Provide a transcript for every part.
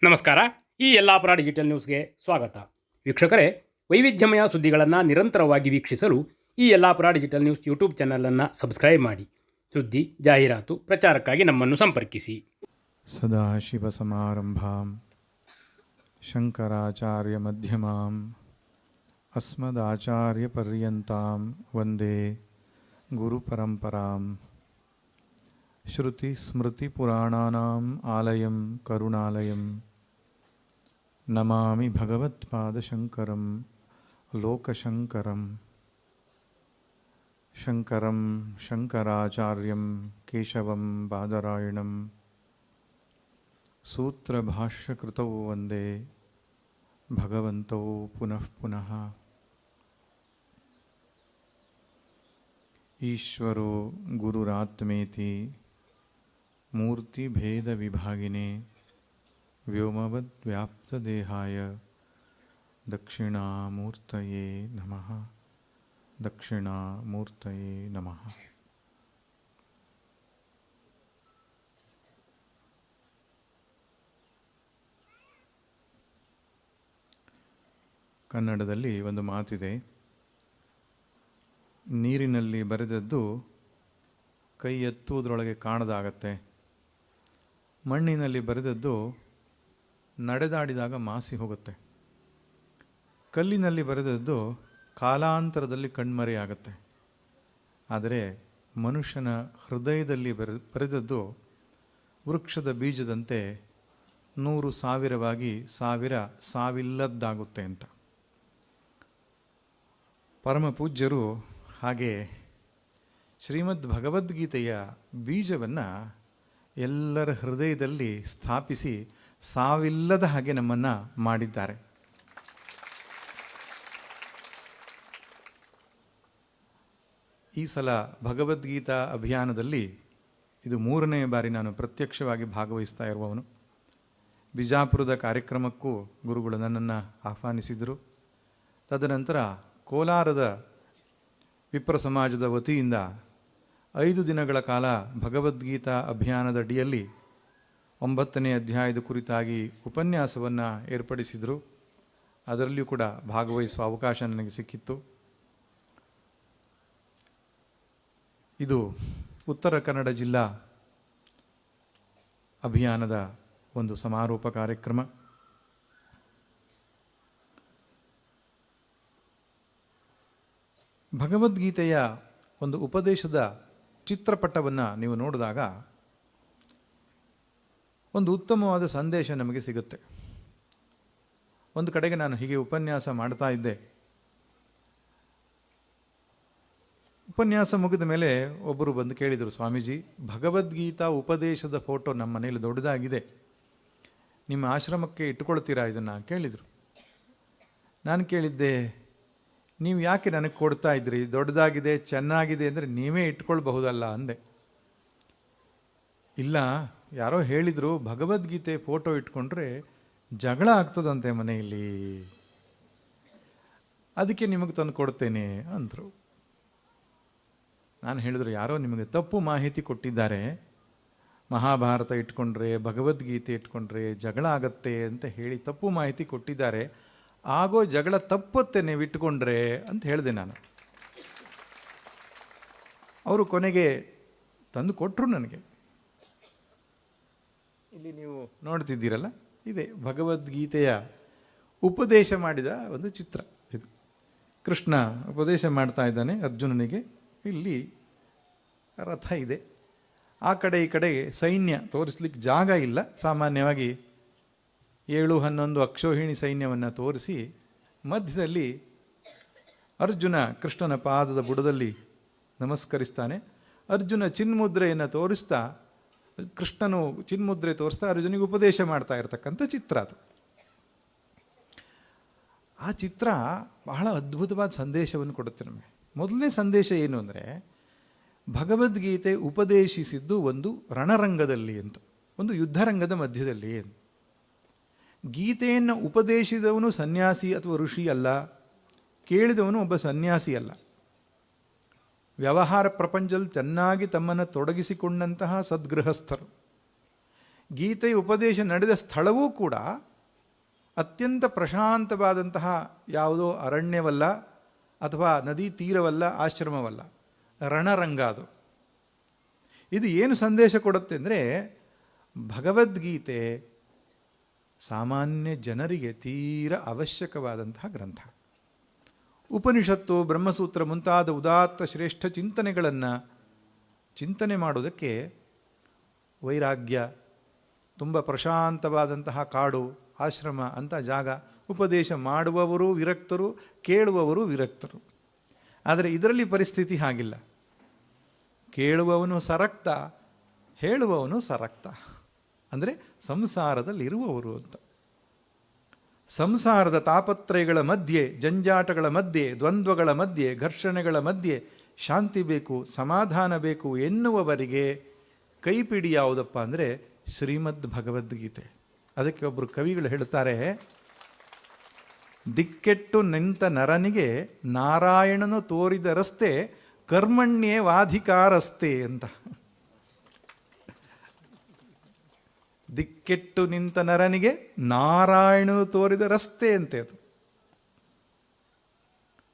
ನಮಸ್ಕಾರ. ಈ ಯಲ್ಲಾಪುರ ಡಿಜಿಟಲ್ ನ್ಯೂಸ್ಗೆ ಸ್ವಾಗತ. ವೀಕ್ಷಕರೇ, ವೈವಿಧ್ಯಮಯ ಸುದ್ದಿಗಳನ್ನು ನಿರಂತರವಾಗಿ ವೀಕ್ಷಿಸಲು ಈ ಯಲ್ಲಾಪುರ ಡಿಜಿಟಲ್ ನ್ಯೂಸ್ ಯೂಟ್ಯೂಬ್ ಚಾನಲನ್ನು ಸಬ್ಸ್ಕ್ರೈಬ್ ಮಾಡಿ. ಸುದ್ದಿ, ಜಾಹೀರಾತು, ಪ್ರಚಾರಕ್ಕಾಗಿ ನಮ್ಮನ್ನು ಸಂಪರ್ಕಿಸಿ. ಸದಾಶಿವಸಮಾರಂಭಾಂ ಶಂಕರಾಚಾರ್ಯ ಮಧ್ಯಮಾಂ ಅಸ್ಮದಾಚಾರ್ಯಪರ್ಯಂತಾಂ ವಂದೇ ಗುರುಪರಂಪರಾಂ. ಶ್ರುತಿಸ್ಮೃತಿಪುರಾಣಾನಾಂ ಆಲಯಂ ಕರುಣಾಲಯಂ ನಮಾಮಿ ಭಗವತ್ಪಾದಶಂಕರಂ ಲೋಕಶಂಕರಂ. ಶಂಕರಂ ಶಂಕರಾಚಾರ್ಯಂ ಕೇಶವಂ ಬಾದರಾಯಣಂ ಸೂತ್ರಭಾಷ್ಯಕೃತೌ ವಂದೇ ಭಗವಂತೌ ಪುನಃ ಪುನಃ. ಈಶ್ವರೋ ಗುರುರಾತ್ಮೇತಿ ಮೂರ್ತಿಭೇದವಿಭಾಗಿನೇ ವ್ಯೋಮವದ್ವ್ಯಾಪ್ತದೇಹಾಯ ದಕ್ಷಿಣಾಮೂರ್ತಯೇ ನಮಃ. ದಕ್ಷಿಣಾಮೂರ್ತಯೇ ನಮಃ. ಕನ್ನಡದಲ್ಲಿ ಒಂದು ಮಾತಿದೆ, ನೀರಿನಲ್ಲಿ ಬರೆದದ್ದು ಕೈ ಎತ್ತುವುದರೊಳಗೆ ಕಾಣದಾಗತ್ತೆ, ಮಣ್ಣಿನಲ್ಲಿ ಬರೆದದ್ದು ನಡೆದಾಡಿದಾಗ ಮಾಸಿ ಹೋಗುತ್ತೆ, ಕಲ್ಲಿನಲ್ಲಿ ಬರೆದದ್ದು ಕಾಲಾಂತರದಲ್ಲಿ ಕಣ್ಮರೆಯಾಗತ್ತೆ. ಆದರೆ ಮನುಷ್ಯನ ಹೃದಯದಲ್ಲಿ ಬರೆದದ್ದು ವೃಕ್ಷದ ಬೀಜದಂತೆ 100,000ವಾಗಿ ಸಾವಿಲ್ಲದ್ದಾಗುತ್ತೆ ಅಂತ. ಪರಮ ಪೂಜ್ಯರು ಹಾಗೆ ಶ್ರೀಮದ್ ಭಗವದ್ಗೀತೆಯ ಬೀಜವನ್ನು ಎಲ್ಲರ ಹೃದಯದಲ್ಲಿ ಸ್ಥಾಪಿಸಿ ಸಾವಿಲ್ಲದ ಹಾಗೆ ನಮ್ಮನ್ನು ಮಾಡಿದ್ದಾರೆ. ಈ ಸಲ ಭಗವದ್ಗೀತಾ ಅಭಿಯಾನದಲ್ಲಿ ಇದು 3ನೇ ಬಾರಿ ನಾನು ಪ್ರತ್ಯಕ್ಷವಾಗಿ ಭಾಗವಹಿಸ್ತಾ ಇರುವವನು. ಬಿಜಾಪುರದ ಕಾರ್ಯಕ್ರಮಕ್ಕೂ ಗುರುಗಳು ನನ್ನನ್ನು ಆಹ್ವಾನಿಸಿದರು. ತದನಂತರ ಕೋಲಾರದ ವಿಪ್ರ ಸಮಾಜದ ವತಿಯಿಂದ 5 ದಿನಗಳ ಕಾಲ ಭಗವದ್ಗೀತಾ ಅಭಿಯಾನದ ಅಡಿಯಲ್ಲಿ 9ನೇ ಅಧ್ಯಾಯದ ಕುರಿತಾಗಿ ಉಪನ್ಯಾಸವನ್ನು ಏರ್ಪಡಿಸಿದರು. ಅದರಲ್ಲಿಯೂ ಕೂಡ ಭಾಗವಹಿಸುವ ಅವಕಾಶ ನನಗೆ ಸಿಕ್ಕಿತ್ತು. ಇದು ಉತ್ತರ ಕನ್ನಡ ಜಿಲ್ಲಾ ಅಭಿಯಾನದ ಒಂದು ಸಮಾರೋಪ ಕಾರ್ಯಕ್ರಮ. ಭಗವದ್ಗೀತೆಯ ಒಂದು ಉಪದೇಶದ ಚಿತ್ರಪಟವನ್ನು ನೀವು ನೋಡಿದಾಗ ಒಂದು ಉತ್ತಮವಾದ ಸಂದೇಶ ನಮಗೆ ಸಿಗುತ್ತೆ. ಒಂದು ಕಡೆಗೆ ನಾನು ಹೀಗೆ ಉಪನ್ಯಾಸ ಮಾಡ್ತಾ ಇದ್ದೆ. ಉಪನ್ಯಾಸ ಮುಗಿದ ಮೇಲೆ ಒಬ್ಬರು ಬಂದು ಕೇಳಿದರು, ಸ್ವಾಮೀಜಿ, ಭಗವದ್ಗೀತಾ ಉಪದೇಶದ ಫೋಟೋ ನಮ್ಮ ಮನೇಲಿ ದೊಡ್ಡದಾಗಿದೆ, ನಿಮ್ಮ ಆಶ್ರಮಕ್ಕೆ ಇಟ್ಕೊಳ್ತೀರಾ ಇದನ್ನು ಕೇಳಿದರು. ನಾನು ಕೇಳಿದ್ದೆ, ನೀವು ಯಾಕೆ ನನಗೆ ಕೊಡ್ತಾ ಇದ್ರಿ? ದೊಡ್ಡದಾಗಿದೆ, ಚೆನ್ನಾಗಿದೆ ಅಂದರೆ ನೀವೇ ಇಟ್ಕೊಳ್ಬಹುದಲ್ಲ ಅಂದೆ. ಇಲ್ಲ, ಯಾರೋ ಹೇಳಿದರು ಭಗವದ್ಗೀತೆ ಫೋಟೋ ಇಟ್ಕೊಂಡ್ರೆ ಜಗಳ ಆಗ್ತದಂತೆ ಮನೆಯಲ್ಲಿ, ಅದಕ್ಕೆ ನಿಮಗೆ ತಂದು ಕೊಡ್ತೇನೆ ಅಂದರು. ನಾನು ಹೇಳಿದ್ರು, ಯಾರೋ ನಿಮಗೆ ತಪ್ಪು ಮಾಹಿತಿ ಕೊಟ್ಟಿದ್ದಾರೆ, ಮಹಾಭಾರತ ಇಟ್ಕೊಂಡ್ರೆ ಭಗವದ್ಗೀತೆ ಇಟ್ಕೊಂಡ್ರೆ ಜಗಳ ಆಗತ್ತೆ ಅಂತ ಹೇಳಿ ತಪ್ಪು ಮಾಹಿತಿ ಕೊಟ್ಟಿದ್ದಾರೆ. ಆಗೋ ಜಗಳ ತಪ್ಪತ್ತೆ ನೀವು ಇಟ್ಕೊಂಡ್ರೆ ಅಂತ ಹೇಳಿದೆ ನಾನು. ಅವರು ಕೊನೆಗೆ ತಂದು ಕೊಟ್ಟರು ನನಗೆ. ಇಲ್ಲಿ ನೀವು ನೋಡ್ತಿದ್ದೀರಲ್ಲ, ಇದೆ ಭಗವದ್ಗೀತೆಯ ಉಪದೇಶ ಮಾಡಿದ ಒಂದು ಚಿತ್ರ ಇದು. ಕೃಷ್ಣ ಉಪದೇಶ ಮಾಡ್ತಾ ಇದ್ದಾನೆ ಅರ್ಜುನನಿಗೆ. ಇಲ್ಲಿ ರಥ ಇದೆ, ಆ ಕಡೆ ಈ ಕಡೆ ಸೈನ್ಯ ತೋರಿಸ್ಲಿಕ್ಕೆ ಜಾಗ ಇಲ್ಲ. ಸಾಮಾನ್ಯವಾಗಿ 7-11 ಅಕ್ಷೋಹಿಣಿ ಸೈನ್ಯವನ್ನು ತೋರಿಸಿ ಮಧ್ಯದಲ್ಲಿ ಅರ್ಜುನ ಕೃಷ್ಣನ ಪಾದದ ಬುಡದಲ್ಲಿ ನಮಸ್ಕರಿಸ್ತಾನೆ. ಅರ್ಜುನ ಚಿನ್ಮುದ್ರೆಯನ್ನು ತೋರಿಸ್ತಾ, ಕೃಷ್ಣನು ಚಿನ್ಮುದ್ರೆ ತೋರಿಸ್ತಾ ಅರ್ಜುನಿಗೆ ಉಪದೇಶ ಮಾಡ್ತಾ ಇರತಕ್ಕಂಥ ಚಿತ್ರ ಅದು. ಆ ಚಿತ್ರ ಬಹಳ ಅದ್ಭುತವಾದ ಸಂದೇಶವನ್ನು ಕೊಡುತ್ತೆ ನಮಗೆ. ಮೊದಲನೇ ಸಂದೇಶ ಏನು ಅಂದರೆ, ಭಗವದ್ಗೀತೆ ಉಪದೇಶಿಸಿದ್ದು ಒಂದು ರಣರಂಗದಲ್ಲಿ ಅಂತ, ಒಂದು ಯುದ್ಧರಂಗದ ಮಧ್ಯದಲ್ಲಿ. ಗೀತೆಯನ್ನು ಉಪದೇಶಿಸಿದವನು ಸನ್ಯಾಸಿ ಅಥವಾ ಋಷಿ ಅಲ್ಲ, ಕೇಳಿದವನು ಒಬ್ಬ ಸನ್ಯಾಸಿ ಅಲ್ಲ. ವ್ಯವಹಾರ ಪ್ರಪಂಚದಲ್ಲಿ ಚೆನ್ನಾಗಿ ತಮ್ಮನ್ನು ತೊಡಗಿಸಿಕೊಂಡಂತಹ ಸದ್ಗೃಹಸ್ಥರು. ಗೀತೆಯ ಉಪದೇಶ ನಡೆದ ಸ್ಥಳವೂ ಕೂಡ ಅತ್ಯಂತ ಪ್ರಶಾಂತವಾದಂತಹ ಯಾವುದೋ ಅರಣ್ಯವಲ್ಲ, ಅಥವಾ ನದಿ ತೀರವಲ್ಲ, ಆಶ್ರಮವಲ್ಲ, ರಣರಂಗ ಅದು. ಇದು ಏನು ಸಂದೇಶ ಕೊಡುತ್ತೆ ಅಂದರೆ, ಭಗವದ್ಗೀತೆ ಸಾಮಾನ್ಯ ಜನರಿಗೆ ತೀರ ಅವಶ್ಯಕವಾದಂತಹ ಗ್ರಂಥ. ಉಪನಿಷತ್ತು, ಬ್ರಹ್ಮಸೂತ್ರ ಮುಂತಾದ ಉದಾತ್ತ ಶ್ರೇಷ್ಠ ಚಿಂತನೆಗಳನ್ನು ಚಿಂತನೆ ಮಾಡೋದಕ್ಕೆ ವೈರಾಗ್ಯ, ತುಂಬ ಪ್ರಶಾಂತವಾದಂತಹ ಕಾಡು, ಆಶ್ರಮ ಅಂತ ಜಾಗ, ಉಪದೇಶ ಮಾಡುವವರು ವಿರಕ್ತರು, ಕೇಳುವವರು ವಿರಕ್ತರು. ಆದರೆ ಇದರಲ್ಲಿ ಪರಿಸ್ಥಿತಿ ಹಾಗಿಲ್ಲ. ಕೇಳುವವನು ಸರಕ್ತ, ಹೇಳುವವನು ಸರಕ್ತ. ಅಂದರೆ ಸಂಸಾರದಲ್ಲಿರುವವರು ಅಂತ. ಸಂಸಾರದ ತಾಪತ್ರಯಗಳ ಮಧ್ಯೆ, ಜಂಜಾಟಗಳ ಮಧ್ಯೆ, ದ್ವಂದ್ವಗಳ ಮಧ್ಯೆ, ಘರ್ಷಣೆಗಳ ಮಧ್ಯೆ ಶಾಂತಿ ಬೇಕು, ಸಮಾಧಾನ ಬೇಕು ಎನ್ನುವವರಿಗೆ ಕೈಪಿಡಿ ಯಾವುದಪ್ಪ ಅಂದರೆ ಶ್ರೀಮದ್ ಭಗವದ್ಗೀತೆ. ಅದಕ್ಕೆ ಒಬ್ಬರು ಕವಿಗಳು ಹೇಳ್ತಾರೆ, ದಿಕ್ಕೆಟ್ಟು ನಿಂತ ನರನಿಗೆ ನಾರಾಯಣನು ತೋರಿದ ರಸ್ತೆ ಕರ್ಮಣ್ಯೇ ವಾಧಿಕಾರಸ್ತೆ ಅಂತ. ದಿಕ್ಕೆಟ್ಟು ನಿಂತ ನರನಿಗೆ ನಾರಾಯಣನು ತೋರಿದ ರಸ್ತೆ ಅಂತೆ ಅದು.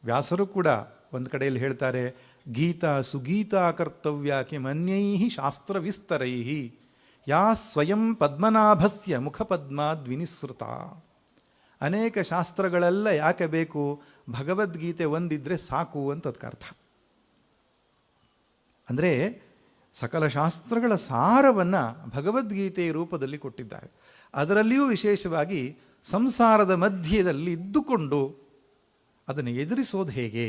ವ್ಯಾಸರು ಕೂಡ ಒಂದು ಕಡೆಯಲ್ಲಿ ಹೇಳ್ತಾರೆ, ಗೀತಾ ಸುಗೀತಾ ಕರ್ತವ್ಯಾಕೆ ಮನ್ಯೈ ಶಾಸ್ತ್ರ ವಿಸ್ತರೈ ಯಾ ಸ್ವಯಂ ಪದ್ಮನಾಭಸ್ಯ ಮುಖಪದ್ಮಾದ್ವಿನಿಸೃತ. ಅನೇಕ ಶಾಸ್ತ್ರಗಳೆಲ್ಲ ಯಾಕೆ ಬೇಕು? ಭಗವದ್ಗೀತೆ ಒಂದಿದ್ರೆ ಸಾಕು ಅಂತ ಅದಕ್ಕೆ ಅರ್ಥ. ಅಂದರೆ ಸಕಲ ಶಾಸ್ತ್ರಗಳ ಸಾರವನ್ನು ಭಗವದ್ಗೀತೆಯ ರೂಪದಲ್ಲಿ ಕೊಟ್ಟಿದ್ದಾರೆ. ಅದರಲ್ಲಿಯೂ ವಿಶೇಷವಾಗಿ ಸಂಸಾರದ ಮಧ್ಯದಲ್ಲಿ ಇದ್ದುಕೊಂಡು ಅದನ್ನು ಎದುರಿಸೋದು ಹೇಗೆ?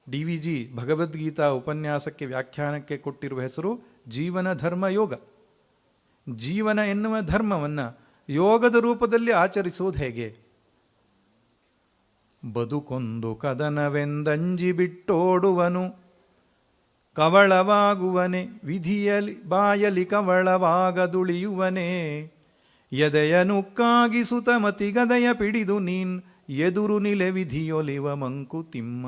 DVG ಭಗವದ್ಗೀತಾ ಉಪನ್ಯಾಸಕ್ಕೆ ವ್ಯಾಖ್ಯಾನಕ್ಕೆ ಕೊಟ್ಟಿರುವ ಹೆಸರು ಜೀವನ ಧರ್ಮ ಯೋಗ. ಜೀವನ ಎನ್ನುವ ಧರ್ಮವನ್ನು ಯೋಗದ ರೂಪದಲ್ಲಿ ಆಚರಿಸುವುದು ಹೇಗೆ? ಬದುಕೊಂದು ಕದನವೆಂದಂಜಿ ಬಿಟ್ಟೋಡುವನು ಕವಳವಾಗುವನೆ, ವಿಧಿಯಲಿ ಬಾಯಲಿ ಕವಳವಾಗದುಳಿಯುವನೇ, ಎದೆಯ ನುಕ್ಕಾಗಿಸುತ ಮತಿಗದೆಯ ಪಿಡಿದು ನೀನ್ ಎದುರು ನಿಲೆ ವಿಧಿಯೊಲಿವ ಮಂಕುತಿಮ್ಮ.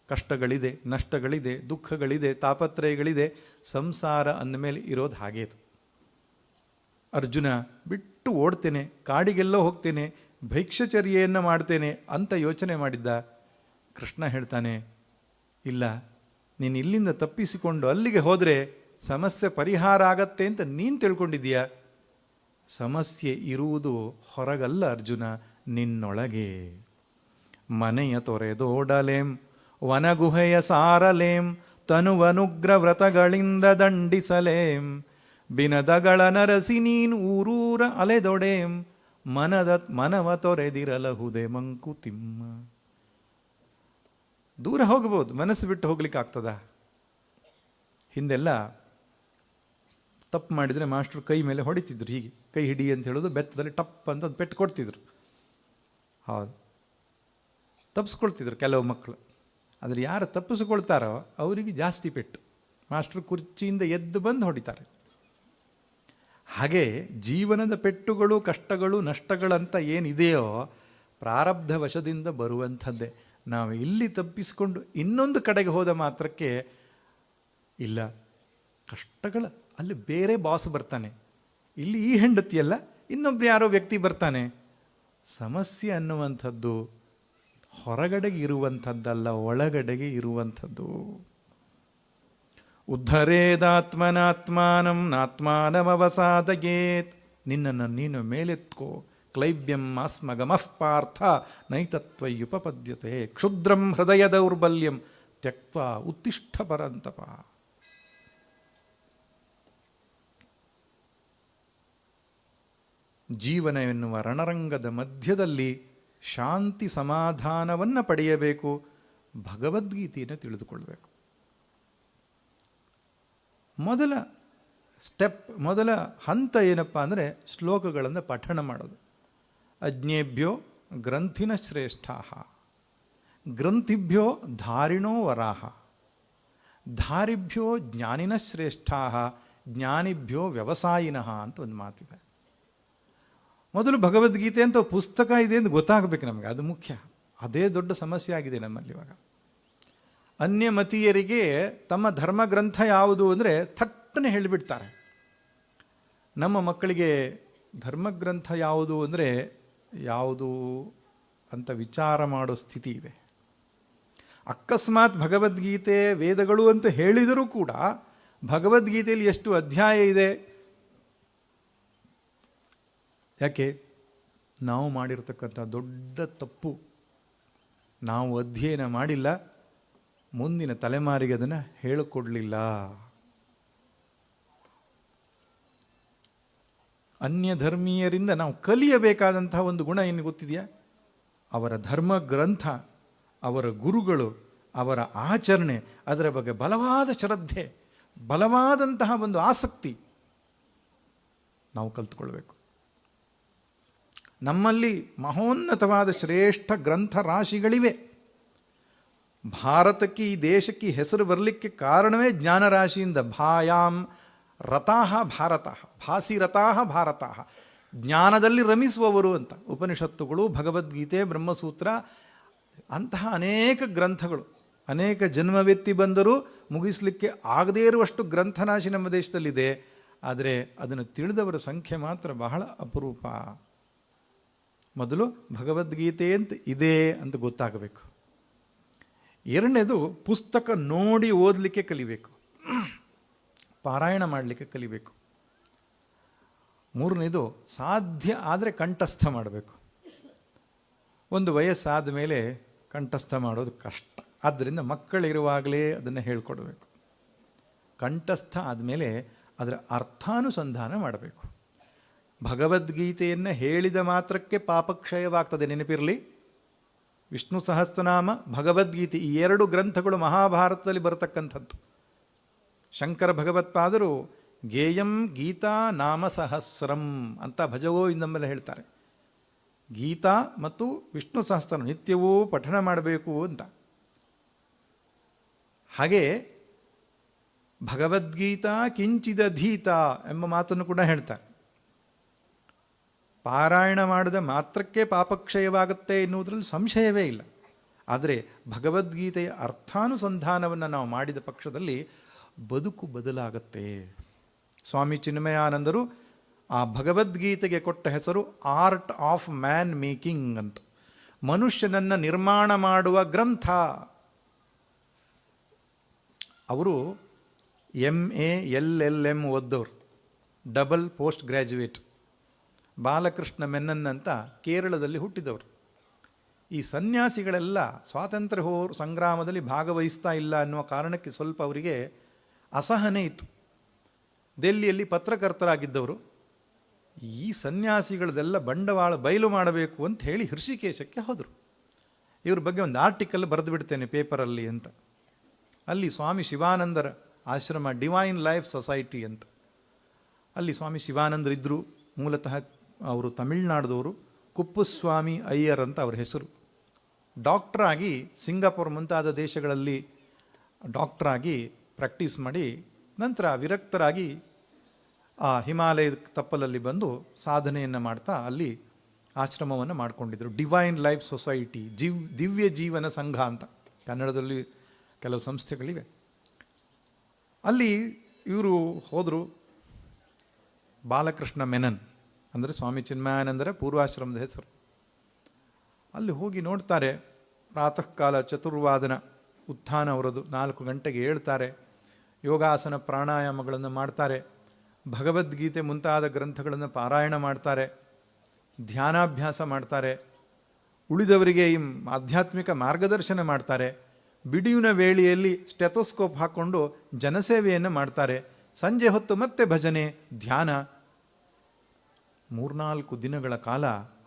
ಕಷ್ಟಗಳಿದೆ, ನಷ್ಟಗಳಿದೆ, ದುಃಖಗಳಿದೆ, ತಾಪತ್ರಯಗಳಿದೆ. ಸಂಸಾರ ಅಂದಮೇಲೆ ಇರೋದು ಹಾಗೇ. ಅರ್ಜುನ ಬಿಟ್ಟು ಓಡ್ತೇನೆ, ಕಾಡಿಗೆಲ್ಲೋ ಹೋಗ್ತೇನೆ, ಭೈಕ್ಷಚರ್ಯೆಯನ್ನು ಮಾಡ್ತೇನೆ ಅಂತ ಯೋಚನೆ ಮಾಡಿದ್ದ. ಕೃಷ್ಣ ಹೇಳ್ತಾನೆ, ಇಲ್ಲ, ನೀನು ಇಲ್ಲಿಂದ ತಪ್ಪಿಸಿಕೊಂಡು ಅಲ್ಲಿಗೆ ಹೋದರೆ ಸಮಸ್ಯೆ ಪರಿಹಾರ ಆಗತ್ತೆ ಅಂತ ನೀನು ತಿಳ್ಕೊಂಡಿದ್ದೀಯ. ಸಮಸ್ಯೆ ಇರುವುದು ಹೊರಗಲ್ಲ ಅರ್ಜುನ, ನಿನ್ನೊಳಗೆ. ಮನೆಯ ತೊರೆದೋಡಲೇಂ ವನಗುಹೆಯ ಸಾರಲೇಂ ತನುವನುಗ್ರ ವ್ರತಗಳಿಂದ ದಂಡಿಸಲೇಂ ಬಿನದಗಳ ನರಸಿ ನೀನು ಊರೂರ ಅಲೆದೊಡೇಂ ಮನವ ತೊರೆದಿರಲಹುದೆ ಮಂಕುತಿಮ್ಮ. ದೂರ ಹೋಗಬಹುದು, ಮನಸ್ಸು ಬಿಟ್ಟು ಹೋಗ್ಲಿಕ್ಕೆ ಆಗ್ತದ? ಹಿಂದೆಲ್ಲ ತಪ್ಪು ಮಾಡಿದರೆ ಮಾಸ್ಟ್ರು ಕೈ ಮೇಲೆ ಹೊಡಿತಿದ್ರು. ಹೀಗೆ ಕೈ ಹಿಡಿ ಅಂತ ಹೇಳೋದು, ಬೆತ್ತದಲ್ಲಿ ಟಪ್ ಅಂತ ಒಂದು ಪೆಟ್ಟು ಕೊಡ್ತಿದ್ರು. ಹೌದು, ತಪ್ಪಿಸ್ಕೊಳ್ತಿದ್ರು ಕೆಲವು ಮಕ್ಕಳು. ಆದರೆ ಯಾರು ತಪ್ಪಿಸ್ಕೊಳ್ತಾರೋ ಅವರಿಗೆ ಜಾಸ್ತಿ ಪೆಟ್ಟು. ಮಾಸ್ಟ್ರು ಕುರ್ಚಿಯಿಂದ ಎದ್ದು ಬಂದು ಹೊಡಿತಾರೆ. ಹಾಗೆ ಜೀವನದ ಪೆಟ್ಟುಗಳು, ಕಷ್ಟಗಳು, ನಷ್ಟಗಳಂತ ಏನಿದೆಯೋ ಪ್ರಾರಬ್ಧ ವಶದಿಂದ ಬರುವಂಥದ್ದೇ. ನಾವು ಇಲ್ಲಿ ತಪ್ಪಿಸ್ಕೊಂಡು ಇನ್ನೊಂದು ಕಡೆಗೆ ಹೋದ ಮಾತ್ರಕ್ಕೆ ಇಲ್ಲ, ಕಷ್ಟಗಳ ಅಲ್ಲಿ ಬೇರೆ ಬಾಸ್ ಬರ್ತಾನೆ, ಇಲ್ಲಿ ಈ ಹೆಂಡತಿಯಲ್ಲ ಇನ್ನೊಬ್ರು ಯಾರೋ ವ್ಯಕ್ತಿ ಬರ್ತಾನೆ. ಸಮಸ್ಯೆ ಅನ್ನುವಂಥದ್ದು ಹೊರಗಡೆಗೆ ಇರುವಂಥದ್ದಲ್ಲ, ಒಳಗಡೆಗೆ ಇರುವಂಥದ್ದು. ಉದ್ಧರೇದಾತ್ಮನಾತ್ಮಾನಂ ನಾತ್ಮಾನಮವಸಾದಯೇತ್. ನಿನ್ನನ್ನು ನೀನು ಮೇಲೆತ್ಕೋ. ಕ್ಲೈಬ್ಯಂ ಆಸ್ಮಗಮಃ ಪಾರ್ಥ ನೈತತ್ವಯುಪಪದ್ಯತೆ ಕ್ಷುದ್ರಂ ಹೃದಯ ದೌರ್ಬಲ್ಯಂ ತ್ಯಕ್ತ್ವಾ ಉತ್ತಿಷ್ಠ ಪರಂತಪ. ಜೀವನ ಎನ್ನುವ ರಣರಂಗದ ಮಧ್ಯದಲ್ಲಿ ಶಾಂತಿ ಸಮಾಧಾನವನ್ನು ಪಡೆಯಬೇಕು. ಭಗವದ್ಗೀತೆಯನ್ನು ತಿಳಿದುಕೊಳ್ಬೇಕು. ಮೊದಲ ಸ್ಟೆಪ್, ಮೊದಲ ಹಂತ ಏನಪ್ಪ ಅಂದರೆ ಶ್ಲೋಕಗಳನ್ನು ಪಠಣ ಮಾಡೋದು. ಅಜ್ಞೇಭ್ಯೋ ಗ್ರಂಥಿನ ಶ್ರೇಷ್ಠಾ ಗ್ರಂಥಿಭ್ಯೋ ಧಾರಿಣೋ ವರಾಹ ಧಾರಿಭ್ಯೋ ಜ್ಞಾನಿನ ಶ್ರೇಷ್ಠಾ ಜ್ಞಾನಿಭ್ಯೋ ವ್ಯವಸಾಯಿನಃ ಅಂತ ಒಂದು ಮಾತಿದೆ. ಮೊದಲು ಭಗವದ್ಗೀತೆ ಅಂತ ಪುಸ್ತಕ ಇದೆ ಅಂತ ಗೊತ್ತಾಗಬೇಕು ನಮಗೆ, ಅದು ಮುಖ್ಯ. ಅದೇ ದೊಡ್ಡ ಸಮಸ್ಯೆ ಆಗಿದೆ ನಮ್ಮಲ್ಲಿ ಇವಾಗ. ಅನ್ಯಮತೀಯರಿಗೆ ತಮ್ಮ ಧರ್ಮಗ್ರಂಥ ಯಾವುದು ಅಂದರೆ ಥಟ್ಟನೆ ಹೇಳಿಬಿಡ್ತಾರೆ. ನಮ್ಮ ಮಕ್ಕಳಿಗೆ ಧರ್ಮಗ್ರಂಥ ಯಾವುದು ಅಂದರೆ ಯಾವುದು ಅಂತ ವಿಚಾರ ಮಾಡೋ ಸ್ಥಿತಿ ಇದೆ. ಅಕಸ್ಮಾತ್ ಭಗವದ್ಗೀತೆ ವೇದಗಳು ಅಂತ ಹೇಳಿದರೂ ಕೂಡ ಭಗವದ್ಗೀತೆಯಲ್ಲಿ ಎಷ್ಟು ಅಧ್ಯಾಯ ಇದೆ? ಯಾಕೆ? ನಾವು ಮಾಡಿರ್ತಕ್ಕಂಥ ದೊಡ್ಡ ತಪ್ಪು, ನಾವು ಅಧ್ಯಯನ ಮಾಡಿಲ್ಲ, ಮುಂದಿನ ತಲೆಮಾರಿಗೆ ಅದನ್ನು ಹೇಳಿಕೊಡಲಿಲ್ಲ. ಅನ್ಯ ಧರ್ಮೀಯರಿಂದ ನಾವು ಕಲಿಯಬೇಕಾದಂತಹ ಒಂದು ಗುಣ ಏನು ಗೊತ್ತಿದೆಯಾ? ಅವರ ಧರ್ಮ ಗ್ರಂಥ, ಅವರ ಗುರುಗಳು, ಅವರ ಆಚರಣೆ, ಅದರ ಬಗ್ಗೆ ಬಲವಾದ ಶ್ರದ್ಧೆ, ಬಲವಾದಂತಹ ಒಂದು ಆಸಕ್ತಿ ನಾವು ಕಲ್ತ್ಕೊಳ್ಬೇಕು. ನಮ್ಮಲ್ಲಿ ಮಹೋನ್ನತವಾದ ಶ್ರೇಷ್ಠ ಗ್ರಂಥ ರಾಶಿಗಳಿವೆ. ಭಾರತಕ್ಕೆ, ಈ ದೇಶಕ್ಕೆ ಹೆಸರು ಬರಲಿಕ್ಕೆ ಕಾರಣವೇ ಜ್ಞಾನರಾಶಿಯಿಂದ. ಭಾಯಾಂ ರತಾಹ ಭಾರತಃ, ಭಾಸಿ ರತಾಹ ಭಾರತಃ, ಜ್ಞಾನದಲ್ಲಿ ರಮಿಸುವವರು ಅಂತ. ಉಪನಿಷತ್ತುಗಳು, ಭಗವದ್ಗೀತೆ, ಬ್ರಹ್ಮಸೂತ್ರ, ಅಂತಹ ಅನೇಕ ಗ್ರಂಥಗಳು, ಅನೇಕ ಜನ್ಮವೆತ್ತಿ ಬಂದರೂ ಮುಗಿಸಲಿಕ್ಕೆ ಆಗದೇ ಇರುವಷ್ಟು ಗ್ರಂಥರಾಶಿ ನಮ್ಮ ದೇಶದಲ್ಲಿದೆ. ಆದರೆ ಅದನ್ನು ತಿಳಿದವರ ಸಂಖ್ಯೆ ಮಾತ್ರ ಬಹಳ ಅಪರೂಪ. ಮೊದಲು ಭಗವದ್ಗೀತೆ ಅಂತ ಇದೆ ಅಂತ ಗೊತ್ತಾಗಬೇಕು. ಎರಡನೇದು, ಪುಸ್ತಕ ನೋಡಿ ಓದಲಿಕ್ಕೆ ಕಲಿಬೇಕು, ಪಾರಾಯಣ ಮಾಡಲಿಕ್ಕೆ ಕಲಿಬೇಕು. ಮೂರನೇದು, ಸಾಧ್ಯ ಆದರೆ ಕಂಠಸ್ಥ ಮಾಡಬೇಕು. ಒಂದು ವಯಸ್ಸಾದ ಮೇಲೆ ಕಂಠಸ್ಥ ಮಾಡೋದು ಕಷ್ಟ. ಆದ್ದರಿಂದ ಮಕ್ಕಳಿರುವಾಗಲೇ ಅದನ್ನು ಹೇಳ್ಕೊಡ್ಬೇಕು. ಕಂಠಸ್ಥ ಆದಮೇಲೆ ಅದರ ಅರ್ಥಾನುಸಂಧಾನ ಮಾಡಬೇಕು. ಭಗವದ್ಗೀತೆಯನ್ನು ಹೇಳಿದ ಮಾತ್ರಕ್ಕೆ ಪಾಪಕ್ಷಯವಾಗ್ತದೆ, ನೆನಪಿರಲಿ. ವಿಷ್ಣು ಸಹಸ್ರನಾಮ, ಭಗವದ್ಗೀತೆ, ಈ ಎರಡು ಗ್ರಂಥಗಳು ಮಹಾಭಾರತದಲ್ಲಿ ಬರತಕ್ಕಂಥದ್ದು. ಶಂಕರ ಭಗವತ್ಪಾದರು ಗೇಯಂ ಗೀತಾ ನಾಮ ಸಹಸ್ರಂ ಅಂತ ಭಜಗೋವಿಂದಮ್ಮೆಲ್ಲ ಹೇಳ್ತಾರೆ. ಗೀತಾ ಮತ್ತು ವಿಷ್ಣು ಸಹಸ್ರ ನಿತ್ಯವೂ ಪಠಣ ಮಾಡಬೇಕು ಅಂತ. ಹಾಗೆ ಭಗವದ್ಗೀತಾ ಕಿಂಚಿದಧೀತ ಎಂಬ ಮಾತನ್ನು ಕೂಡ ಹೇಳ್ತಾರೆ. ಪಾರಾಯಣ ಮಾಡಿದ ಮಾತ್ರಕ್ಕೆ ಪಾಪಕ್ಷಯವಾಗುತ್ತೆ ಎನ್ನುವುದರಲ್ಲಿ ಸಂಶಯವೇ ಇಲ್ಲ. ಆದರೆ ಭಗವದ್ಗೀತೆಯ ಅರ್ಥಾನುಸಂಧಾನವನ್ನು ನಾವು ಮಾಡಿದ ಪಕ್ಷದಲ್ಲಿ ಬದುಕು ಬದಲಾಗತ್ತೆ. ಸ್ವಾಮಿ ಚಿನ್ಮಯಾನಂದರು ಆ ಭಗವದ್ಗೀತೆಗೆ ಕೊಟ್ಟ ಹೆಸರು ಆರ್ಟ್ ಆಫ್ ಮ್ಯಾನ್ ಮೇಕಿಂಗ್ ಅಂತ. ಮನುಷ್ಯನನ್ನು ನಿರ್ಮಾಣ ಮಾಡುವ ಗ್ರಂಥ. ಅವರು MA LLM ಓದ್ದವರು, double post graduate. Balakrishna Menon ಅಂತ ಕೇರಳದಲ್ಲಿ ಹುಟ್ಟಿದವರು. ಈ ಸನ್ಯಾಸಿಗಳೆಲ್ಲ ಸ್ವಾತಂತ್ರ್ಯ ಸಂಗ್ರಾಮದಲ್ಲಿ ಭಾಗವಹಿಸ್ತಾ ಇಲ್ಲ ಅನ್ನುವ ಕಾರಣಕ್ಕೆ ಸ್ವಲ್ಪ ಅವರಿಗೆ ಅಸಹನೆ ಇತ್ತು. ದೆಹಲಿಯಲ್ಲಿ ಪತ್ರಕರ್ತರಾಗಿದ್ದವರು. ಈ ಸನ್ಯಾಸಿಗಳದೆಲ್ಲ ಬಂಡವಾಳ ಬಯಲು ಮಾಡಬೇಕು ಅಂತ ಹೇಳಿ ಹೃಷಿಕೇಶಕ್ಕೆ ಹೋದರು. ಇವ್ರ ಬಗ್ಗೆ ಒಂದು ಆರ್ಟಿಕಲ್ ಬರೆದು ಬಿಡ್ತೇನೆ ಪೇಪರಲ್ಲಿ ಅಂತ. ಅಲ್ಲಿ ಸ್ವಾಮಿ ಶಿವಾನಂದರ ಆಶ್ರಮ, ಡಿವೈನ್ ಲೈಫ್ ಸೊಸೈಟಿ ಅಂತ, ಅಲ್ಲಿ ಸ್ವಾಮಿ ಶಿವಾನಂದರಿದ್ದರು. ಮೂಲತಃ ಅವರು ತಮಿಳುನಾಡದವರು. ಕುಪ್ಪುಸ್ವಾಮಿ ಅಯ್ಯರ್ ಅಂತ ಅವ್ರ ಹೆಸರು. ಡಾಕ್ಟ್ರಾಗಿ ಸಿಂಗಾಪುರ್ ಮುಂತಾದ ದೇಶಗಳಲ್ಲಿ ಡಾಕ್ಟ್ರಾಗಿ ಪ್ರಾಕ್ಟೀಸ್ ಮಾಡಿ ನಂತರ ವಿರಕ್ತರಾಗಿ ಆ ಹಿಮಾಲಯದ ತಪ್ಪಲಲ್ಲಿ ಬಂದು ಸಾಧನೆಯನ್ನು ಮಾಡ್ತಾ ಅಲ್ಲಿ ಆಶ್ರಮವನ್ನು ಮಾಡಿಕೊಂಡಿದ್ದರು. ಡಿವೈನ್ ಲೈಫ್ ಸೊಸೈಟಿ, ದಿವ್ಯ ಜೀವನ ಸಂಘ ಅಂತ ಕನ್ನಡದಲ್ಲಿ ಕೆಲವು ಸಂಸ್ಥೆಗಳಿವೆ. ಅಲ್ಲಿ ಇವರು ಹೋದರು. ಬಾಲಕೃಷ್ಣ ಮೆನನ್ ಅಂದರೆ ಸ್ವಾಮಿ ಚಿನ್ಮಯಾನಂದರ ಪೂರ್ವಾಶ್ರಮದ ಹೆಸರು. ಅಲ್ಲಿ ಹೋಗಿ ನೋಡ್ತಾರೆ. ಪ್ರಾತಃ ಕಾಲ ಚತುರ್ವಾದನ ಉತ್ಥಾನ ಅವರದು. 4 ಗಂಟೆಗೆ ಏಳ್ತಾರೆ. ಯೋಗಾಸನ ಪ್ರಾಣಾಯಾಮಗಳನ್ನು ಮಾಡ್ತಾರೆ. ಭಗವದ್ಗೀತೆ ಮುಂತಾದ ಗ್ರಂಥಗಳನ್ನು ಪಾರಾಯಣ ಮಾಡ್ತಾರೆ. ಧ್ಯಾನಾಭ್ಯಾಸ ಮಾಡ್ತಾರೆ. ಉಳಿದವರಿಗೆ ಈ ಆಧ್ಯಾತ್ಮಿಕ ಮಾರ್ಗದರ್ಶನ ಮಾಡ್ತಾರೆ. ಬಿಡುವಿನ ವೇಳೆಯಲ್ಲಿ ಸ್ಟೆಥೋಸ್ಕೋಪ್ ಹಾಕ್ಕೊಂಡು ಜನಸೇವೆಯನ್ನು ಮಾಡ್ತಾರೆ. ಸಂಜೆ ಹೊತ್ತು ಮತ್ತೆ ಭಜನೆ, ಧ್ಯಾನ. 3-4 ದಿನಗಳ ಕಾಲ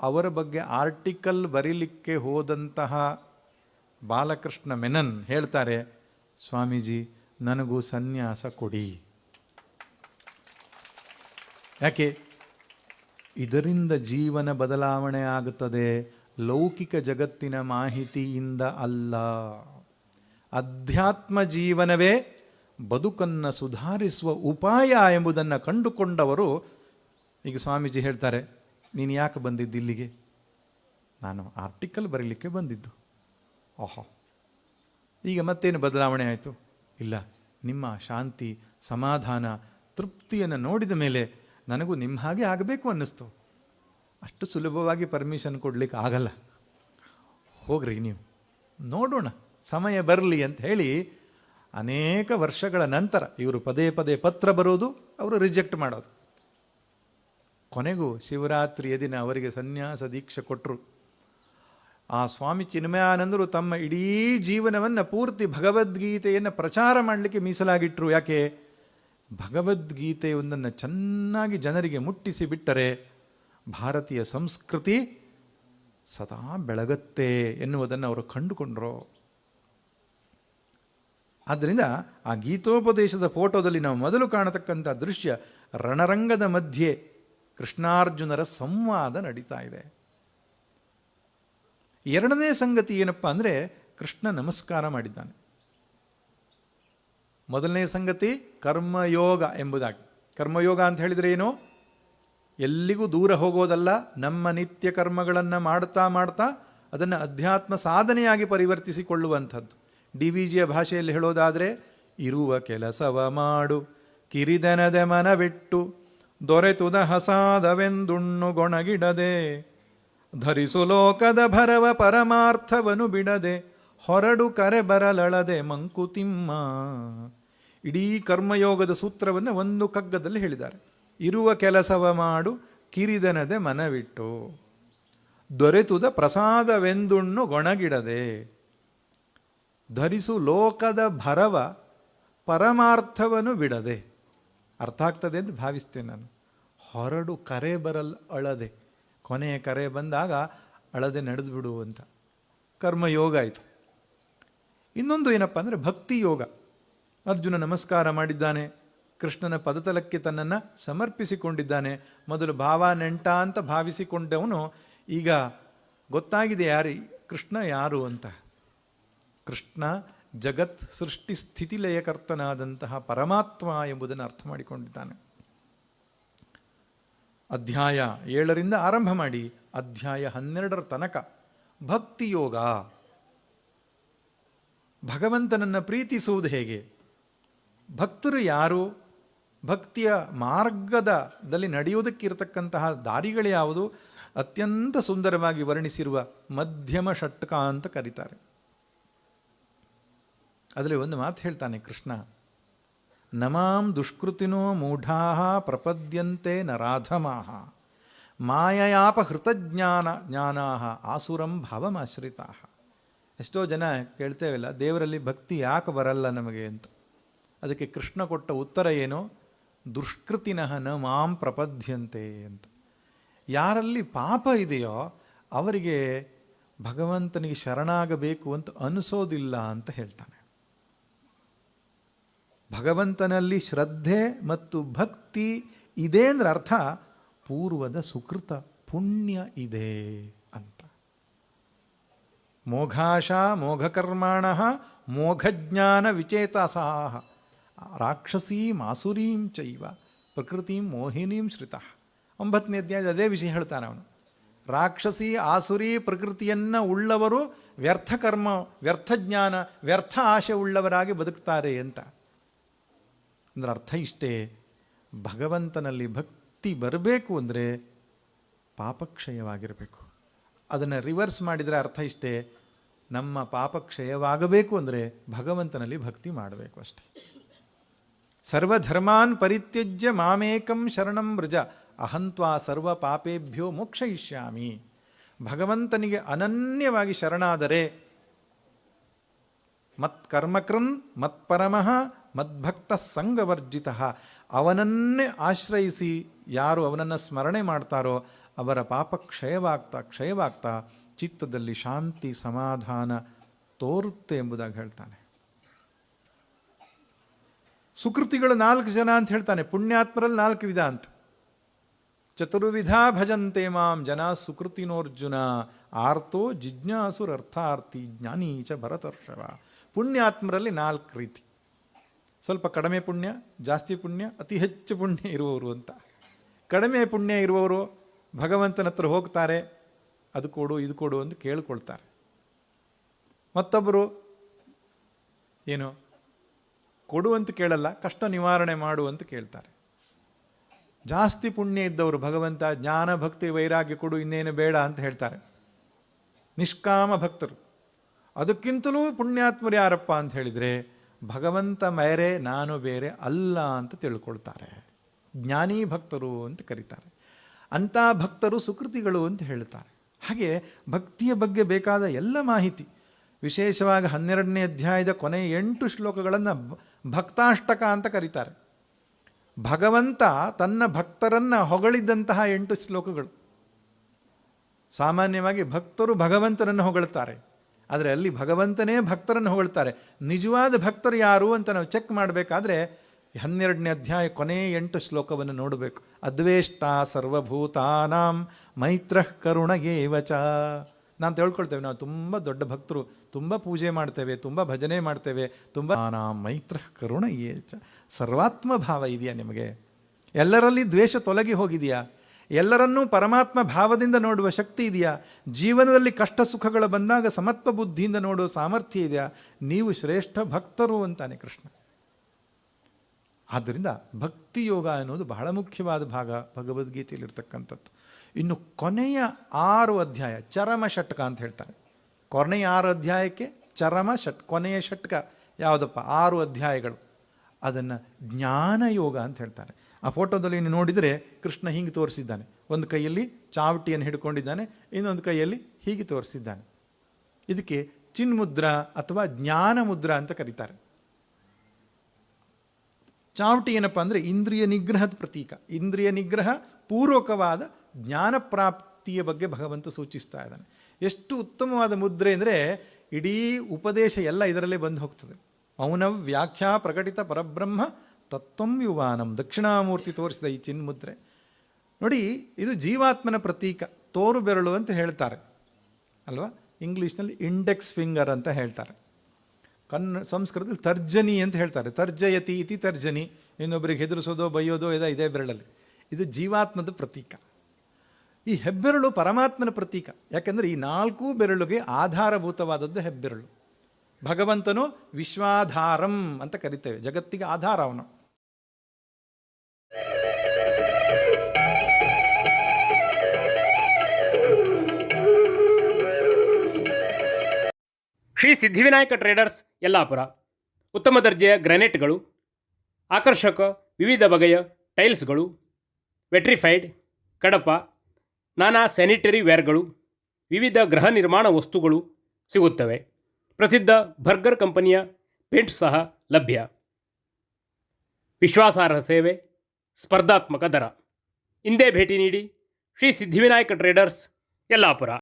ಅವರ ಬಗ್ಗೆ ಆರ್ಟಿಕಲ್ ಬರೀಲಿಕ್ಕೆ ಹೋದಂತಹ ಬಾಲಕೃಷ್ಣ ಮೆನನ್ ಹೇಳ್ತಾರೆ, ಸ್ವಾಮೀಜಿ ನನಗೂ ಸನ್ಯಾಸ ಕೊಡಿ. ಯಾಕೆ? ಇದರಿಂದ ಜೀವನ ಬದಲಾವಣೆ ಆಗುತ್ತದೆ, ಲೌಕಿಕ ಜಗತ್ತಿನ ಮಾಹಿತಿಯಿಂದ ಅಲ್ಲ. ಅಧ್ಯಾತ್ಮ ಜೀವನವೇ ಬದುಕನ್ನು ಸುಧಾರಿಸುವ ಉಪಾಯ ಎಂಬುದನ್ನು ಕಂಡುಕೊಂಡವರು. ಈಗ ಸ್ವಾಮೀಜಿ ಹೇಳ್ತಾರೆ, ನೀನು ಯಾಕೆ ಬಂದಿದ್ದು ಇಲ್ಲಿಗೆ? ನಾನು ಆರ್ಟಿಕಲ್ ಬರೀಲಿಕ್ಕೆ ಬಂದಿದ್ದು. ಓಹೋ, ಈಗ ಮತ್ತೇನು ಬದಲಾವಣೆ ಆಯಿತು? ಇಲ್ಲ, ನಿಮ್ಮ ಶಾಂತಿ, ಸಮಾಧಾನ, ತೃಪ್ತಿಯನ್ನು ನೋಡಿದ ಮೇಲೆ ನನಗೂ ನಿಮ್ಮ ಹಾಗೆ ಆಗಬೇಕು ಅನ್ನಿಸ್ತು. ಅಷ್ಟು ಸುಲಭವಾಗಿ ಪರ್ಮಿಷನ್ ಕೊಡಲಿಕ್ಕೆ ಆಗಲ್ಲ. ಹೋಗ್ರಿ ನೀವು, ನೋಡೋಣ, ಸಮಯ ಬರಲಿ ಅಂತ ಹೇಳಿ ಅನೇಕ ವರ್ಷಗಳ ನಂತರ ಇವರು ಪದೇ ಪದೇ ಪತ್ರ ಬರೋದು, ಅವರು ರಿಜೆಕ್ಟ್ ಮಾಡೋದು. ಕೊನೆಗೂ ಶಿವರಾತ್ರಿಯ ದಿನ ಅವರಿಗೆ ಸನ್ಯಾಸ ದೀಕ್ಷೆ ಕೊಟ್ಟರು. ಆ ಸ್ವಾಮಿ ಚಿನ್ಮಯಾನಂದರು ತಮ್ಮ ಇಡೀ ಜೀವನವನ್ನು ಪೂರ್ತಿ ಭಗವದ್ಗೀತೆಯನ್ನು ಪ್ರಚಾರ ಮಾಡಲಿಕ್ಕೆ ಮೀಸಲಾಗಿಟ್ಟರು. ಯಾಕೆ? ಭಗವದ್ಗೀತೆಯೊಂದನ್ನು ಚೆನ್ನಾಗಿ ಜನರಿಗೆ ಮುಟ್ಟಿಸಿ ಬಿಟ್ಟರೆ ಭಾರತೀಯ ಸಂಸ್ಕೃತಿ ಸದಾ ಬೆಳಗತ್ತೆ ಎನ್ನುವುದನ್ನು ಅವರು ಕಂಡುಕೊಂಡರು. ಆದ್ದರಿಂದ ಆ ಗೀತೋಪದೇಶದ ಫೋಟೋದಲ್ಲಿ ನಾವು ಮೊದಲು ಕಾಣತಕ್ಕಂಥ ದೃಶ್ಯ, ರಣರಂಗದ ಮಧ್ಯೆ ಕೃಷ್ಣಾರ್ಜುನರ ಸಂವಾದ ನಡೀತಾ ಇದೆ. ಎರಡನೇ ಸಂಗತಿ ಏನಪ್ಪ ಅಂದರೆ, ಕೃಷ್ಣ ನಮಸ್ಕಾರ ಮಾಡಿದ್ದಾನೆ. ಮೊದಲನೇ ಸಂಗತಿ ಕರ್ಮಯೋಗ ಎಂಬುದಾಗಿ. ಕರ್ಮಯೋಗ ಅಂತ ಹೇಳಿದರೆ ಏನು? ಎಲ್ಲಿಗೂ ದೂರ ಹೋಗೋದಲ್ಲ, ನಮ್ಮ ನಿತ್ಯ ಕರ್ಮಗಳನ್ನು ಮಾಡ್ತಾ ಮಾಡ್ತಾ ಅದನ್ನು ಅಧ್ಯಾತ್ಮ ಸಾಧನೆಯಾಗಿ ಪರಿವರ್ತಿಸಿಕೊಳ್ಳುವಂಥದ್ದು. DVGಯ ಭಾಷೆಯಲ್ಲಿ ಹೇಳೋದಾದರೆ, ಇರುವ ಕೆಲಸವ ಮಾಡು ಕಿರಿದನದೆ ಮನವಿಟ್ಟು ದೊರೆತುದ ಹಸಾದವೆಂದುಣ್ಣು ಗೊಣಗಿಡದೆ ಧರಿಸು ಲೋಕದ ಭರವ ಪರಮಾರ್ಥವನು ಬಿಡದೆ ಹೊರಡು ಕರೆ ಬರಲಳದೆ ಮಂಕುತಿಮ್ಮ. ಇಡೀ ಕರ್ಮಯೋಗದ ಸೂತ್ರವನ್ನು ಒಂದು ಕಗ್ಗದಲ್ಲಿ ಹೇಳಿದ್ದಾರೆ. ಇರುವ ಕೆಲಸವ ಮಾಡು ಕಿರಿದನದೆ ಮನವಿಟ್ಟು ದೊರೆತುದ ಪ್ರಸಾದವೆಂದುಣ್ಣು ಗೊಣಗಿಡದೆ ಧರಿಸು ಲೋಕದ ಭರವ ಪರಮಾರ್ಥವನ್ನು ಬಿಡದೆ. ಅರ್ಥ ಆಗ್ತದೆ ಅಂತ ಭಾವಿಸ್ತೇನೆ ನಾನು. ಹೊರಡು ಕರೆ ಬರಲ್ ಅಳದೆ, ಕೊನೆಯ ಕರೆ ಬಂದಾಗ ಅಳದೆ ನಡೆದು ಬಿಡು ಅಂತ ಕರ್ಮಯೋಗ ಆಯಿತು. ಇನ್ನೊಂದು ಏನಪ್ಪ ಅಂದರೆ ಭಕ್ತಿ ಯೋಗ. ಅರ್ಜುನ ನಮಸ್ಕಾರ ಮಾಡಿದ್ದಾನೆ, ಕೃಷ್ಣನ ಪದತಲಕ್ಕೆ ತನ್ನನ್ನು ಸಮರ್ಪಿಸಿಕೊಂಡಿದ್ದಾನೆ. ಮೊದಲು ಭಾವ ನೆಂಟ ಅಂತ ಭಾವಿಸಿಕೊಂಡವನು ಈಗ ಗೊತ್ತಾಗಿದೆ ಕೃಷ್ಣ ಯಾರು ಅಂತ. ಕೃಷ್ಣ ಜಗತ್ ಸೃಷ್ಟಿ ಸ್ಥಿತಿಲಯಕರ್ತನಾದಂತಹ ಪರಮಾತ್ಮ ಎಂಬುದನ್ನು ಅರ್ಥ ಮಾಡಿಕೊಂಡಿದ್ದಾನೆ. ಅಧ್ಯಾಯ 7ರಿಂದ ಆರಂಭ ಮಾಡಿ ಅಧ್ಯಾಯ 12ರ ತನಕ ಭಕ್ತಿಯೋಗ. ಭಗವಂತನನ್ನು ಪ್ರೀತಿಸುವುದು ಹೇಗೆ, ಭಕ್ತರು ಯಾರು, ಭಕ್ತಿಯ ಮಾರ್ಗದಲ್ಲಿ ನಡೆಯುವುದಕ್ಕಿರತಕ್ಕಂತಹ ದಾರಿಗಳು ಯಾವುದು, ಅತ್ಯಂತ ಸುಂದರವಾಗಿ ವರ್ಣಿಸಿರುವ ಮಧ್ಯಮ ಷಟ್ಕ ಅಂತ ಕರೀತಾರೆ. ಅದರಲ್ಲಿ ಒಂದು ಮಾತು ಹೇಳ್ತಾನೆ ಕೃಷ್ಣ, ನಮಾಂ ದುಷ್ಕೃತಿನೋ ಮೂಢಾಃ ಪ್ರಪದ್ಯಂತೆ ನರಾಧಮಾಃ ಮಾಯಯಾಪ ಹೃತಜ್ಞಾನಾಃ ಆಸುರಂ ಭಾವಮಾಶ್ರಿತಾಃ. ಎಷ್ಟೋ ಜನ ಕೇಳ್ತೇವಲ್ಲ, ದೇವರಲ್ಲಿ ಭಕ್ತಿ ಯಾಕೆ ಬರಲ್ಲ ನಮಗೆ ಅಂತ. ಅದಕ್ಕೆ ಕೃಷ್ಣ ಕೊಟ್ಟ ಉತ್ತರ ಏನು? ದುಷ್ಕೃತಿನಃ ನ ಮಾಂ ಪ್ರಪದ್ಯಂತೆ ಅಂತ. ಯಾರಲ್ಲಿ ಪಾಪ ಇದೆಯೋ ಅವರಿಗೆ ಭಗವಂತನಿಗೆ ಶರಣಾಗಬೇಕು ಅಂತ ಅನಿಸೋದಿಲ್ಲ ಅಂತ ಹೇಳ್ತಾನೆ. ಭಗವಂತನಲ್ಲಿ ಶ್ರದ್ಧೆ ಮತ್ತು ಭಕ್ತಿ ಇದೆ ಅಂದ್ರೆ ಅರ್ಥ ಪೂರ್ವದ ಸುಕೃತ ಪುಣ್ಯ ಇದೆ ಅಂತ. ಮೋಘಾಶ ಮೋಘಕರ್ಮಾಣ ಮೋಘಜ್ಞಾನ ವಿಚೇತಸಾಹ ರಾಕ್ಷಸೀಂ ಆಸುರೀಂ ಚೈವ ಪ್ರಕೃತಿಂ ಮೋಹಿನೀಂ ಶ್ರಿತಃ. 9ನೇ ಅಧ್ಯಾಯದ ಅದೇ ವಿಷಯ ಹೇಳ್ತಾನೆ ಅವನು. ರಾಕ್ಷಸಿ ಆಸುರಿ ಪ್ರಕೃತಿಯನ್ನು ಉಳ್ಳವರು ವ್ಯರ್ಥ ಕರ್ಮ, ವ್ಯರ್ಥ ಜ್ಞಾನ, ವ್ಯರ್ಥ ಆಶೆ ಉಳ್ಳವರಾಗಿ ಬದುಕ್ತಾರೆ ಅಂತ. ಅಂದ್ರೆ ಅರ್ಥ ಇಷ್ಟೇ, ಭಗವಂತನಲ್ಲಿ ಭಕ್ತಿ ಬರಬೇಕು ಅಂದರೆ ಪಾಪಕ್ಷಯವಾಗಿರಬೇಕು. ಅದನ್ನು ರಿವರ್ಸ್ ಮಾಡಿದರೆ ಅರ್ಥ ಇಷ್ಟೇ, ನಮ್ಮ ಪಾಪಕ್ಷಯವಾಗಬೇಕು ಅಂದರೆ ಭಗವಂತನಲ್ಲಿ ಭಕ್ತಿ ಮಾಡಬೇಕು ಅಷ್ಟೇ. ಸರ್ವಧರ್ಮಾನ್ ಪರಿತ್ಯಜ್ಯ ಮಾಮೇಕಂ ಶರಣಂ ವ್ರಜ ಅಹಂತ್ವಾ ಸರ್ವ ಪಾಪೇಭ್ಯೋ ಮೋಕ್ಷಯಿಷ್ಯಾಮಿ. ಭಗವಂತನಿಗೆ ಅನನ್ಯವಾಗಿ ಶರಣಾದರೆ ಮತ್ಕರ್ಮಕೃನ್ ಮತ್ಪರಮಃ ಮದ್ಭಕ್ತ ಸಂಗವರ್ಜಿತ, ಅವನನ್ನೇ ಆಶ್ರಯಿಸಿ ಯಾರು ಅವನನ್ನು ಸ್ಮರಣೆ ಮಾಡ್ತಾರೋ ಅವರ ಪಾಪ ಕ್ಷಯವಾಗ್ತಾ ಚಿತ್ತದಲ್ಲಿ ಶಾಂತಿ ಸಮಾಧಾನ ತೋರುತ್ತೆ ಎಂಬುದಾಗಿ ಹೇಳ್ತಾನೆ. ಸುಕೃತಿಗಳು 4 ಜನ ಅಂತ ಹೇಳ್ತಾನೆ, ಪುಣ್ಯಾತ್ಮರಲ್ಲಿ 4 ವಿಧ ಅಂತ. ಚತುರ್ವಿಧ ಭಜಂತೆ ಮಾಂ ಜನ ಸುಕೃತಿನೋರ್ಜುನ ಆರ್ತೋ ಜಿಜ್ಞಾಸುರರ್ಥಾರ್ಥಿ ಜ್ಞಾನೀಚ ಭರತರ್ಷವ. ಪುಣ್ಯಾತ್ಮರಲ್ಲಿ 4 ರೀತಿ. ಸ್ವಲ್ಪ ಕಡಿಮೆ ಪುಣ್ಯ, ಜಾಸ್ತಿ ಪುಣ್ಯ, ಅತಿ ಹೆಚ್ಚು ಪುಣ್ಯ ಇರುವವರು ಅಂತ. ಕಡಿಮೆ ಪುಣ್ಯ ಇರುವವರು ಭಗವಂತನ ಹತ್ರ ಹೋಗ್ತಾರೆ, ಅದು ಕೊಡು ಇದು ಕೊಡು ಅಂತ ಕೇಳ್ಕೊಳ್ತಾರೆ. ಮತ್ತೊಬ್ಬರು ಏನು ಕೊಡು ಅಂತ ಕೇಳಲ್ಲ, ಕಷ್ಟ ನಿವಾರಣೆ ಮಾಡು ಅಂತ ಕೇಳ್ತಾರೆ. ಜಾಸ್ತಿ ಪುಣ್ಯ ಇದ್ದವರು ಭಗವಂತ ಜ್ಞಾನ ಭಕ್ತಿ ವೈರಾಗ್ಯ ಕೊಡು, ಇನ್ನೇನು ಬೇಡ ಅಂತ ಹೇಳ್ತಾರೆ. ನಿಷ್ಕಾಮ ಭಕ್ತರು. ಅದಕ್ಕಿಂತಲೂ ಪುಣ್ಯಾತ್ಮರು ಯಾರಪ್ಪ ಅಂತ ಹೇಳಿದರೆ ಭಗವಂತ ಬೇರೆ ನಾನು ಬೇರೆ ಅಲ್ಲ ಅಂತ ತಿಳ್ಕೊಳ್ತಾರೆ. ಜ್ಞಾನಿ ಭಕ್ತರು ಅಂತ ಕರೀತಾರೆ. ಅಂಥ ಭಕ್ತರು ಸುಕೃತಿಗಳು ಅಂತ ಹೇಳ್ತಾರೆ. ಹಾಗೆ ಭಕ್ತಿಯ ಬಗ್ಗೆ ಬೇಕಾದ ಎಲ್ಲ ಮಾಹಿತಿ, ವಿಶೇಷವಾಗಿ 12ನೇ ಅಧ್ಯಾಯದ ಕೊನೆಯ 8 ಶ್ಲೋಕಗಳನ್ನು ಭಕ್ತಾಷ್ಟಕ ಅಂತ ಕರೀತಾರೆ. ಭಗವಂತ ತನ್ನ ಭಕ್ತರನ್ನು ಹೊಗಳಿದ್ದಂತಹ 8 ಶ್ಲೋಕಗಳು. ಸಾಮಾನ್ಯವಾಗಿ ಭಕ್ತರು ಭಗವಂತನನ್ನು ಹೊಗಳ್ತಾರೆ, ಆದರೆ ಅಲ್ಲಿ ಭಗವಂತನೇ ಭಕ್ತರನ್ನು ಹೊಗಳ್ತಾರೆ. ನಿಜವಾದ ಭಕ್ತರು ಯಾರು ಅಂತ ನಾವು ಚೆಕ್ ಮಾಡಬೇಕಾದ್ರೆ 12ನೇ ಅಧ್ಯಾಯ ಕೊನೆಯ 8 ಶ್ಲೋಕವನ್ನು ನೋಡಬೇಕು. ಅದ್ವೇಷ್ಟ ಸರ್ವಭೂತಾನಾಂ ಮೈತ್ರಃ ಕರುಣ ಏವಚ. ನಾವು ತಿಳ್ಕೊಳ್ತೇವೆ ನಾವು ತುಂಬ ದೊಡ್ಡ ಭಕ್ತರು, ತುಂಬ ಪೂಜೆ ಮಾಡ್ತೇವೆ, ತುಂಬ ಭಜನೆ ಮಾಡ್ತೇವೆ, ತುಂಬ ಮೈತ್ರಃ ಕರುಣ ಏವಚ. ಸರ್ವಾತ್ಮ ಭಾವ ಇದೆಯಾ ನಿಮಗೆ? ಎಲ್ಲರಲ್ಲಿ ದ್ವೇಷ ತೊಲಗಿ ಹೋಗಿದೆಯಾ? ಎಲ್ಲರನ್ನೂ ಪರಮಾತ್ಮ ಭಾವದಿಂದ ನೋಡುವ ಶಕ್ತಿ ಇದೆಯಾ? ಜೀವನದಲ್ಲಿ ಕಷ್ಟ ಸುಖಗಳು ಬಂದಾಗ ಸಮತ್ವ ಬುದ್ಧಿಯಿಂದ ನೋಡುವ ಸಾಮರ್ಥ್ಯ ಇದೆಯಾ? ನೀವು ಶ್ರೇಷ್ಠ ಭಕ್ತರು ಅಂತಾನೆ ಕೃಷ್ಣ. ಆದ್ದರಿಂದ ಭಕ್ತಿಯೋಗ ಅನ್ನೋದು ಬಹಳ ಮುಖ್ಯವಾದ ಭಾಗ ಭಗವದ್ಗೀತೆಯಲ್ಲಿರ್ತಕ್ಕಂಥದ್ದು. ಇನ್ನು ಕೊನೆಯ 6 ಅಧ್ಯಾಯ ಚರಮ ಷಟ್ಕ ಅಂತ ಹೇಳ್ತಾರೆ. ಕೊನೆಯ 6 ಅಧ್ಯಾಯಕ್ಕೆ ಚರಮ ಕೊನೆಯ ಷಟ್ಕ ಯಾವುದಪ್ಪ? 6 ಅಧ್ಯಾಯಗಳು. ಅದನ್ನು ಜ್ಞಾನಯೋಗ ಅಂತ ಹೇಳ್ತಾರೆ. ಆ ಫೋಟೋದಲ್ಲಿ ನೀವು ನೋಡಿದರೆ ಕೃಷ್ಣ ಹೀಗೆ ತೋರಿಸಿದ್ದಾನೆ. ಒಂದು ಕೈಯಲ್ಲಿ ಚಾವಟಿಯನ್ನು ಹಿಡ್ಕೊಂಡಿದ್ದಾನೆ, ಇನ್ನೊಂದು ಕೈಯಲ್ಲಿ ಹೀಗೆ ತೋರಿಸಿದ್ದಾನೆ. ಇದಕ್ಕೆ ಚಿನ್ಮುದ್ರಾ ಅಥವಾ ಜ್ಞಾನ ಮುದ್ರಾ ಅಂತ ಕರೀತಾರೆ. ಚಾವಟಿ ಏನಪ್ಪ ಅಂದರೆ ಇಂದ್ರಿಯ ನಿಗ್ರಹದ ಪ್ರತೀಕ. ಇಂದ್ರಿಯ ನಿಗ್ರಹ ಪೂರ್ವಕವಾದ ಜ್ಞಾನ ಪ್ರಾಪ್ತಿಯ ಬಗ್ಗೆ ಭಗವಂತ ಸೂಚಿಸ್ತಾ ಇದ್ದಾನೆ. ಎಷ್ಟು ಉತ್ತಮವಾದ ಮುದ್ರೆ ಅಂದರೆ ಇಡೀ ಉಪದೇಶ ಎಲ್ಲ ಇದರಲ್ಲೇ ಬಂದು ಹೋಗ್ತದೆ. ಮೌನ ವ್ಯಾಖ್ಯಾ ಪ್ರಕಟಿತ ಪರಬ್ರಹ್ಮ ತತ್ವಂ ಯುವಾನಂ. ದಕ್ಷಿಣಾಮೂರ್ತಿ ತೋರಿಸಿದ ಈ ಚಿನ್ಮುದ್ರೆ ನೋಡಿ, ಇದು ಜೀವಾತ್ಮನ ಪ್ರತೀಕ. ತೋರು ಬೆರಳು ಅಂತ ಹೇಳ್ತಾರೆ ಅಲ್ವಾ? ಇಂಗ್ಲೀಷ್ನಲ್ಲಿ ಇಂಡೆಕ್ಸ್ ಫಿಂಗರ್ ಅಂತ ಹೇಳ್ತಾರೆ. ಸಂಸ್ಕೃತದಲ್ಲಿ ತರ್ಜನಿ ಅಂತ ಹೇಳ್ತಾರೆ. ತರ್ಜಯತಿ ಇತಿ ತರ್ಜನಿ. ಇನ್ನೊಬ್ಬರಿಗೆ ಹೆದರಿಸೋದೋ ಬೈಯೋದೋ ಇದೇ ಬೆರಳಲ್ಲಿ. ಇದು ಜೀವಾತ್ಮದ ಪ್ರತೀಕ. ಈ ಹೆಬ್ಬೆರಳು ಪರಮಾತ್ಮನ ಪ್ರತೀಕ. ಯಾಕೆಂದರೆ ಈ 4 ಬೆರಳುಗೆ ಆಧಾರಭೂತವಾದದ್ದು ಹೆಬ್ಬೆರಳು. ಭಗವಂತನು ವಿಶ್ವಾಧಾರಂ ಅಂತ ಕರಿತೇವೆ. ಜಗತ್ತಿಗೆ ಆಧಾರ ಅವನು. ಶ್ರೀ ಸಿದ್ಧಿವಿನಾಯಕ ಟ್ರೇಡರ್ಸ್ ಯಲ್ಲಾಪುರ ಉತ್ತಮ ದರ್ಜೆಯ ಗ್ರಾನೈಟ್ಗಳು, ಆಕರ್ಷಕ ವಿವಿಧ ಬಗೆಯ ಟೈಲ್ಸ್ಗಳು, ವೆಟ್ರಿಫೈಡ್, ಕಡಪ, ನಾನಾ ಸ್ಯಾನಿಟರಿ ವೇರ್ಗಳು, ವಿವಿಧ ಗೃಹ ನಿರ್ಮಾಣ ವಸ್ತುಗಳು ಸಿಗುತ್ತವೆ. ಪ್ರಸಿದ್ಧ ಬರ್ಗರ್ ಕಂಪನಿಯ ಪೇಂಟ್ ಸಹ ಲಭ್ಯ. ವಿಶ್ವಾಸಾರ್ಹ ಸೇವೆ, ಸ್ಪರ್ಧಾತ್ಮಕ ದರ. ಇಂದೇ ಭೇಟಿ ನೀಡಿ ಶ್ರೀ ಸಿದ್ಧಿವಿನಾಯಕ ಟ್ರೇಡರ್ಸ್ ಯಲ್ಲಾಪುರ.